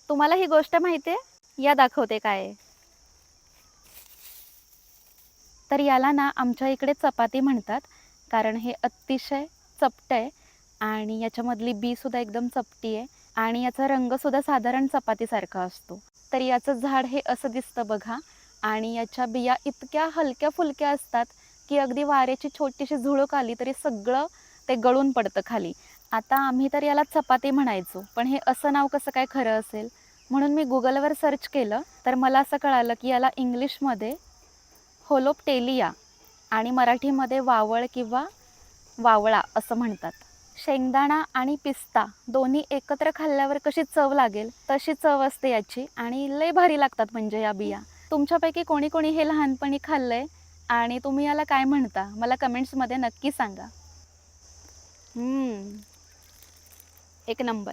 तुम्हाला ही गोष्ट माहिती आहे? या दाखवते काय आहे. तर याला ना आमच्या इकडे चपाती म्हणतात, कारण हे अतिशय चपटं आहे आणि याच्यामधली बी सुद्धा एकदम चपटी आहे आणि याचा रंगसुद्धा साधारण चपातीसारखा असतो. तर याचं झाड हे असं दिसतं बघा आणि याच्या बिया इतक्या हलक्या-फुलक्या असतात, की अगदी वाऱ्याची छोटीशी झुळूक आली तरी सगळं ते गळून पडतं खाली. आता आम्ही तर याला चपाती म्हणायचो, पण हे असं नाव कसं काय खरं असेल? म्हणून मी Googleवर सर्च केलं, तर मला असं कळालं, की याला इंग्लिशमध्ये होलोप्टेलिया आणि मराठीमध्ये वावळ किंवा वावळा असं म्हणतात. शेंगदाणा आणि पिस्ता दोन्ही एकत्र खाल्ल्यावर कशी चव लागेल तशी चव असते याची आणि लय भारी लागतात म्हणजे या बिया. तुमच्यापैकी कोणी कोणी हे लहानपणी खाल्लंय आणि तुम्ही याला काय म्हणता मला कमेंट्समध्ये नक्की सांगा. एक नंबर.